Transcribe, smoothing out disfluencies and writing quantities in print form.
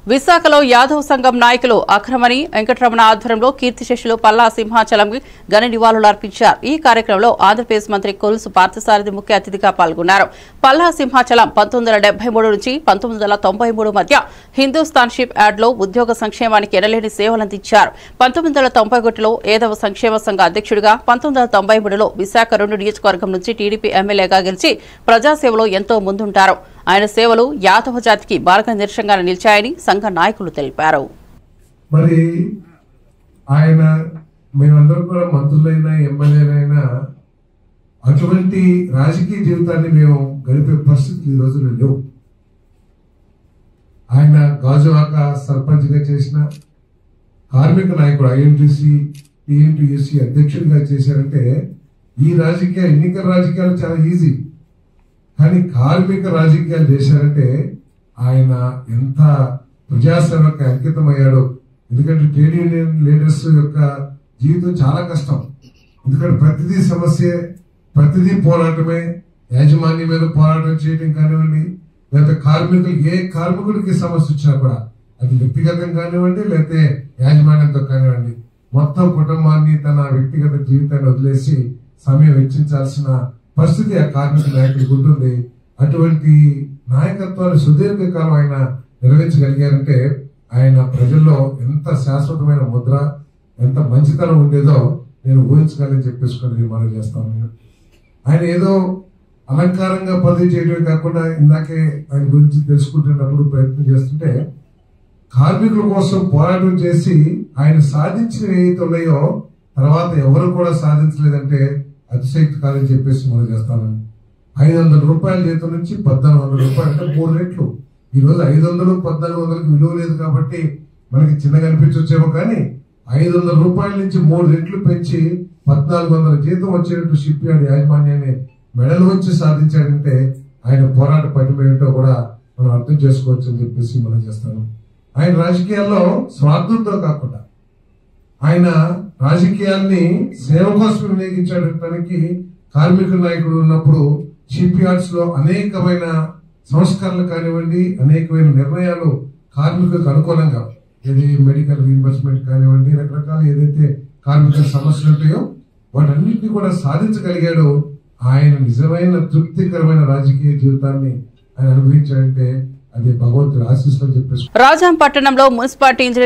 విశాఖలో యాదవ్ సంఘం నాయకులు అక్రమణి వెంకటరమణ ఆధ్వర్యంలో కీర్తిశేషులు పల్లా సింహాచలం ఘన నివాళులు అర్పించారు. ఈ కార్యక్రమంలో ఆంధ్రప్రదేశ్ మంత్రి కొలుసు పార్థసారథి ముఖ్య అతిథిగా పాల్గొన్నారు. పల్లా సింహాచలం 1973 నుంచి 1993 మధ్య హిందూస్థాన్ షిప్ యార్డ్లో ఉద్యోగ సంక్షేమానికి ఎనలేని సేవలందించారు. 1991లో ఏదవ సంక్షేమ సంఘ అధ్యక్షుడిగా, 1993లో విశాఖ 2 నియోజకవర్గం నుంచి టీడీపీ ఎమ్మెల్యేగా గెలిచి ప్రజాసేవలో ఎంతో ముందుంటారు. ఆయన సేవలు యాదవ జాతికి మార్గనిర్దేశంగా నిలిచాయని సంఘ నాయకులు తెలిపారు. మరి ఆయన మేమందరం కూడా మంత్రులైనా ఎమ్మెల్యేలైనా అటువంటి రాజకీయ జీవితాన్ని మేము గడిపే పరిస్థితులు ఈ రోజుల్లో లేవు. ఆయన గాజువాక సర్పంచ్గా చేసిన కార్మిక నాయకుడు, ఐఎన్టీసీ టీఎన్టీయూసీ అధ్యక్షుడిగా చేశారంటే ఈ ఎన్నికల రాజకీయాలు చాలా ఈజీ. కానీ కార్మిక రాజకీయాలు చేశారంటే ఆయన ఎంత ప్రజాసేవకు అంకితమయ్యాడో. ఎందుకంటే ట్రేడ్ యూనియన్ లీడర్స్ యొక్క జీవితం చాలా కష్టం. ఎందుకంటే ప్రతిదీ సమస్య, ప్రతిదీ పోరాటమే. యాజమాన్యం మీద పోరాటం చేయడం కానివ్వండి, లేకపోతే కార్మికులు ఏ కార్మికుడికి సమస్య వచ్చినా కూడా అది వ్యక్తిగతం కానివ్వండి, లేకపోతే యాజమాన్యంతో కానివ్వండి, మొత్తం కుటుంబాన్ని తన వ్యక్తిగత జీవితాన్ని వదిలేసి సమయం వెచ్చించాల్సిన పరిస్థితి ఆ కార్మిక నాయకులకు ఉంటుంది. అటువంటి నాయకత్వాన్ని సుదీర్ఘకాలం ఆయన నిర్వహించగలిగారంటే ఆయన ప్రజల్లో ఎంత శాశ్వతమైన ముద్ర, ఎంత మంచితనం ఉండేదో నేను ఊహించగలని చెప్పేసుకొని మనం చేస్తాను. ఆయన ఏదో అలంకారంగా పదవి చేయడమే కాకుండా ఇందాకే ఆయన గురించి తెలుసుకుంటున్నప్పుడు ప్రయత్నం చేస్తుంటే కార్మికుల కోసం పోరాటం చేసి ఆయన సాధించిన ఏదైతే ఉన్నాయో తర్వాత ఎవరు కూడా సాధించలేదంటే అతిశక్తి కాదని చెప్పేసి మనం చేస్తానని. 500 రూపాయల జీతం నుంచి 1400 రూపాయలు, అంటే 3 రెట్లు. ఈ రోజు 500, 1400కి విలువ లేదు కాబట్టి మనకి చిన్నగా అనిపించొచ్చేమో, కానీ 500 రూపాయల నుంచి 3 రెట్లు పెంచి 1400 జీతం వచ్చేటట్టు షిప్ యార్డ్ యాజమాన్యాన్ని మెడలు వచ్చి సాధించాడంటే ఆయన పోరాట పటిమ ఏంటో కూడా మనం అర్థం చేసుకోవచ్చు అని చెప్పేసి మనం చేస్తాను. ఆయన రాజకీయాల్లో స్వార్థంతో కాకుండా ఆయన రాజకీయాల్ని సేవ కోసం వినియోగించడానికి కార్మిక నాయకుడు ఉన్నప్పుడు షిప్ యార్డ్స్ లో అనేకమైన సంస్కరణలు కానివ్వండి, అనేకమైన నిర్ణయాలు కార్మికులకు అనుకూలంగా, ఏది మెడికల్ రీఇంబర్స్మెంట్ కానివ్వండి, రకరకాల ఏదైతే కార్మికుల సమస్యలు ఉంటాయో వాటన్నిటిని కూడా సాధించగలిగాడు. ఆయన నిజమైన తృప్తికరమైన రాజకీయ జీవితాన్ని ఆయన అనుభవించాడంటే అది భగవంతుడి ఆశీస్సులు అని చెప్పేసి. రాజాం పట్టణంలో మున్సిపాలిటీ ఇంజనీర్